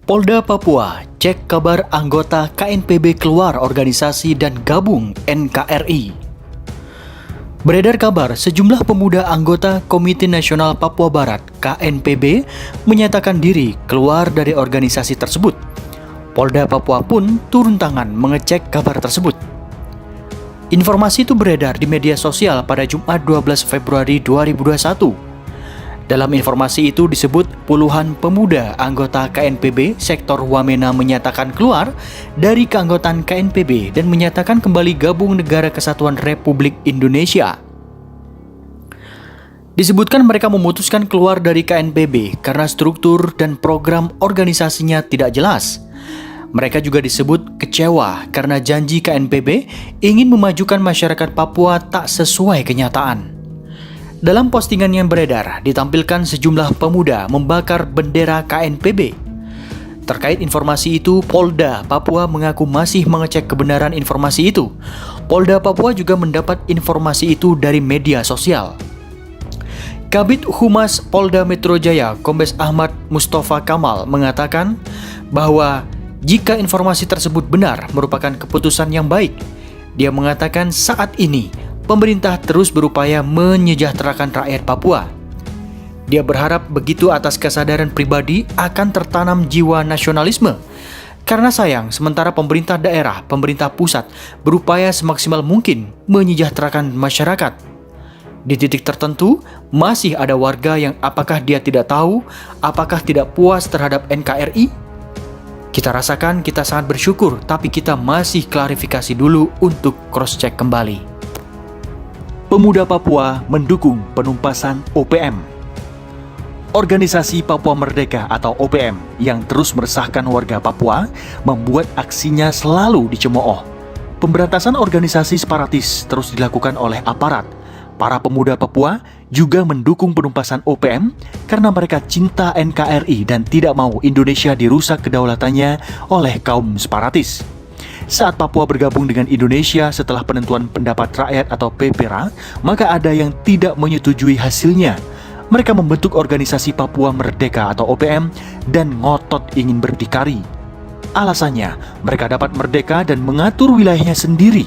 Polda Papua cek kabar anggota KNPB keluar organisasi dan gabung NKRI. Beredar kabar sejumlah pemuda anggota Komite Nasional Papua Barat KNPB menyatakan diri keluar dari organisasi tersebut. Polda Papua pun turun tangan mengecek kabar tersebut. Informasi itu beredar di media sosial pada Jumat 12 Februari 2021. Dalam informasi itu disebut puluhan pemuda anggota KNPB sektor Wamena menyatakan keluar dari keanggotaan KNPB dan menyatakan kembali gabung Negara Kesatuan Republik Indonesia. Disebutkan mereka memutuskan keluar dari KNPB karena struktur dan program organisasinya tidak jelas. Mereka juga disebut kecewa karena janji KNPB ingin memajukan masyarakat Papua tak sesuai kenyataan. Dalam postingan yang beredar, ditampilkan sejumlah pemuda membakar bendera KNPB. Terkait informasi itu, Polda Papua mengaku masih mengecek kebenaran informasi itu. Polda Papua juga mendapat informasi itu dari media sosial. Kabid Humas Polda Metro Jaya, Kombes Ahmad Mustafa Kamal mengatakan bahwa jika informasi tersebut benar merupakan keputusan yang baik. Dia mengatakan saat ini pemerintah terus berupaya menyejahterakan rakyat Papua. Dia berharap begitu atas kesadaran pribadi akan tertanam jiwa nasionalisme. Karena sayang, sementara pemerintah daerah, pemerintah pusat berupaya semaksimal mungkin menyejahterakan masyarakat. Di titik tertentu, masih ada warga yang apakah dia tidak tahu, apakah tidak puas terhadap NKRI? Kita rasakan kita sangat bersyukur, tapi kita masih klarifikasi dulu untuk cross-check kembali. Pemuda Papua mendukung penumpasan OPM. Organisasi Papua Merdeka atau OPM yang terus meresahkan warga Papua membuat aksinya selalu dicemooh. Pemberantasan organisasi separatis terus dilakukan oleh aparat. Para pemuda Papua juga mendukung penumpasan OPM karena mereka cinta NKRI dan tidak mau Indonesia dirusak kedaulatannya oleh kaum separatis. Saat Papua bergabung dengan Indonesia setelah penentuan pendapat rakyat atau PPRA, maka ada yang tidak menyetujui hasilnya. Mereka membentuk organisasi Papua Merdeka atau OPM dan ngotot ingin berdikari. Alasannya, mereka dapat merdeka dan mengatur wilayahnya sendiri.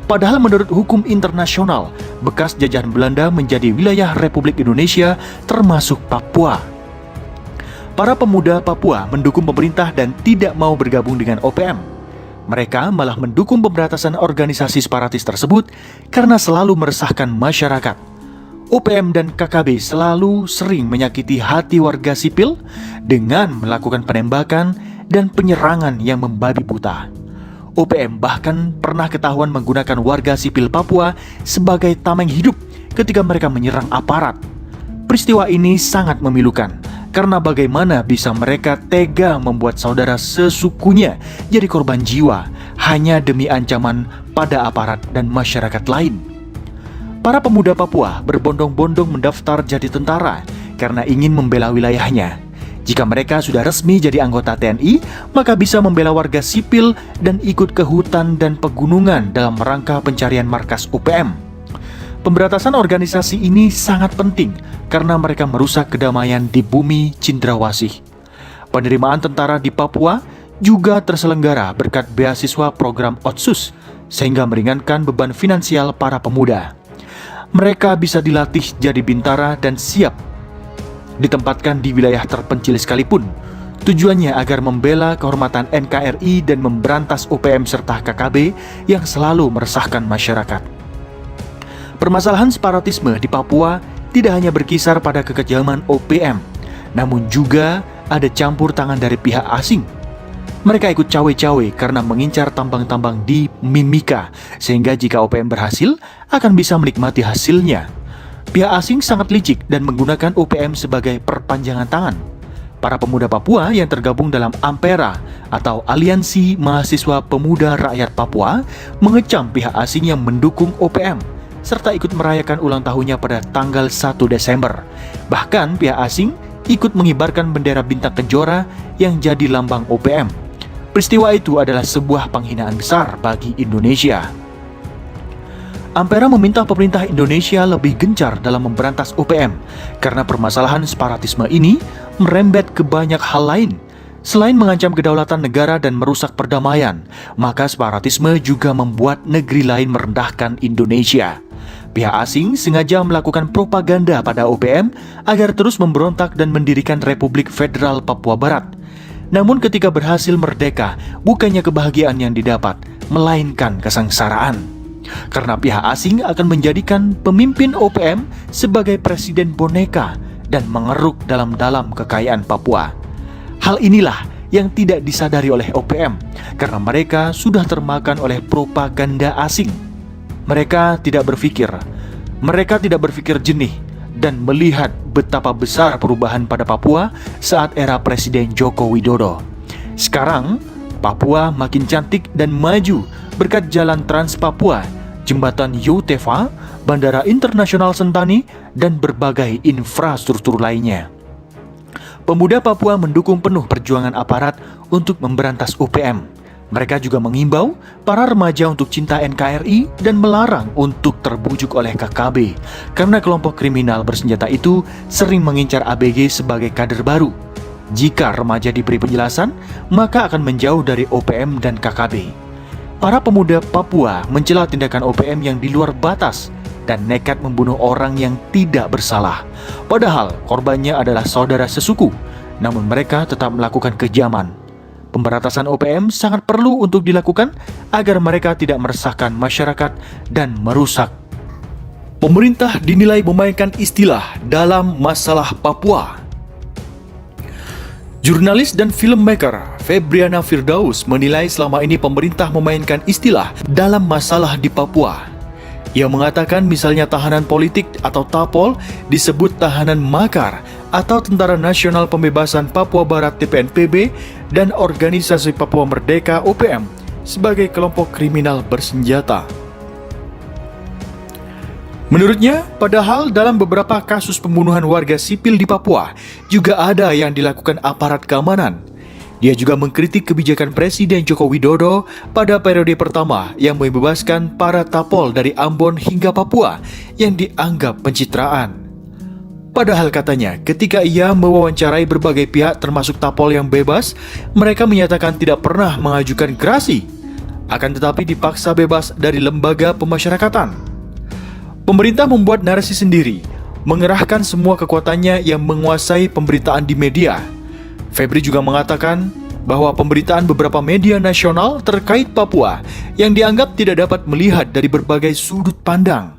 Padahal menurut hukum internasional, bekas jajahan Belanda menjadi wilayah Republik Indonesia termasuk Papua. Para pemuda Papua mendukung pemerintah dan tidak mau bergabung dengan OPM. Mereka malah mendukung pemberantasan organisasi separatis tersebut karena selalu meresahkan masyarakat. OPM dan KKB selalu sering menyakiti hati warga sipil dengan melakukan penembakan dan penyerangan yang membabi buta. OPM bahkan pernah ketahuan menggunakan warga sipil Papua sebagai tameng hidup ketika mereka menyerang aparat. Peristiwa ini sangat memilukan. Karena bagaimana bisa mereka tega membuat saudara sesukunya jadi korban jiwa hanya demi ancaman pada aparat dan masyarakat lain. Para pemuda Papua berbondong-bondong mendaftar jadi tentara karena ingin membela wilayahnya. Jika mereka sudah resmi jadi anggota TNI, maka bisa membela warga sipil dan ikut ke hutan dan pegunungan dalam rangka pencarian markas OPM. Pemberantasan organisasi ini sangat penting karena mereka merusak kedamaian di bumi Cendrawasih. Penerimaan tentara di Papua juga terselenggara berkat beasiswa program Otsus, sehingga meringankan beban finansial para pemuda. Mereka bisa dilatih jadi bintara dan siap ditempatkan di wilayah terpencil sekalipun. Tujuannya agar membela kehormatan NKRI dan memberantas OPM serta KKB yang selalu meresahkan masyarakat. Permasalahan separatisme di Papua tidak hanya berkisar pada kekejaman OPM, namun juga ada campur tangan dari pihak asing. Mereka ikut cawe-cawe karena mengincar tambang-tambang di Mimika, sehingga jika OPM berhasil, akan bisa menikmati hasilnya. Pihak asing sangat licik dan menggunakan OPM sebagai perpanjangan tangan. Para pemuda Papua yang tergabung dalam Ampera atau Aliansi Mahasiswa Pemuda Rakyat Papua mengecam pihak asing yang mendukung OPM serta ikut merayakan ulang tahunnya pada tanggal 1 Desember. Bahkan pihak asing ikut mengibarkan bendera bintang kejora yang jadi lambang OPM. Peristiwa itu adalah sebuah penghinaan besar bagi Indonesia. Ampera meminta pemerintah Indonesia lebih gencar dalam memberantas OPM karena permasalahan separatisme ini merembet ke banyak hal lain Selain mengancam kedaulatan negara dan merusak perdamaian, maka separatisme juga membuat negeri lain merendahkan Indonesia. Pihak asing sengaja melakukan propaganda pada OPM agar terus memberontak dan mendirikan Republik Federal Papua Barat. Namun ketika berhasil merdeka, bukannya kebahagiaan yang didapat, melainkan kesengsaraan. Karena pihak asing akan menjadikan pemimpin OPM sebagai presiden boneka dan mengeruk dalam-dalam kekayaan Papua. Hal inilah yang tidak disadari oleh OPM karena mereka sudah termakan oleh propaganda asing. Mereka tidak berpikir jernih dan melihat betapa besar perubahan pada Papua saat era Presiden Joko Widodo. Sekarang, Papua makin cantik dan maju berkat jalan Trans Papua, jembatan Yotefa, Bandara Internasional Sentani, dan berbagai infrastruktur lainnya. Pemuda Papua mendukung penuh perjuangan aparat untuk memberantas OPM. Mereka juga mengimbau para remaja untuk cinta NKRI dan melarang untuk terbujuk oleh KKB karena kelompok kriminal bersenjata itu sering mengincar ABG sebagai kader baru. Jika remaja diberi penjelasan, maka akan menjauh dari OPM dan KKB. Para pemuda Papua mencela tindakan OPM yang di luar batas dan nekat membunuh orang yang tidak bersalah. Padahal korbannya adalah saudara sesuku, namun mereka tetap melakukan kejaman. Pemberantasan OPM sangat perlu untuk dilakukan agar mereka tidak meresahkan masyarakat dan merusak. Pemerintah dinilai memainkan istilah dalam masalah Papua. Jurnalis dan filmmaker Febriana Firdaus menilai selama ini pemerintah memainkan istilah dalam masalah di Papua. Ia mengatakan misalnya tahanan politik atau TAPOL disebut tahanan makar atau Tentara Nasional Pembebasan Papua Barat TPNPB dan Organisasi Papua Merdeka OPM sebagai kelompok kriminal bersenjata. Menurutnya, padahal dalam beberapa kasus pembunuhan warga sipil di Papua juga ada yang dilakukan aparat keamanan. Dia juga mengkritik kebijakan Presiden Joko Widodo pada periode pertama yang membebaskan para Tapol dari Ambon hingga Papua yang dianggap pencitraan. Padahal katanya, ketika ia mewawancarai berbagai pihak termasuk Tapol yang bebas, mereka menyatakan tidak pernah mengajukan gerasi, akan tetapi dipaksa bebas dari lembaga pemasyarakatan. Pemerintah membuat narasi sendiri, mengerahkan semua kekuatannya yang menguasai pemberitaan di media. Febri juga mengatakan bahwa pemberitaan beberapa media nasional terkait Papua yang dianggap tidak dapat melihat dari berbagai sudut pandang.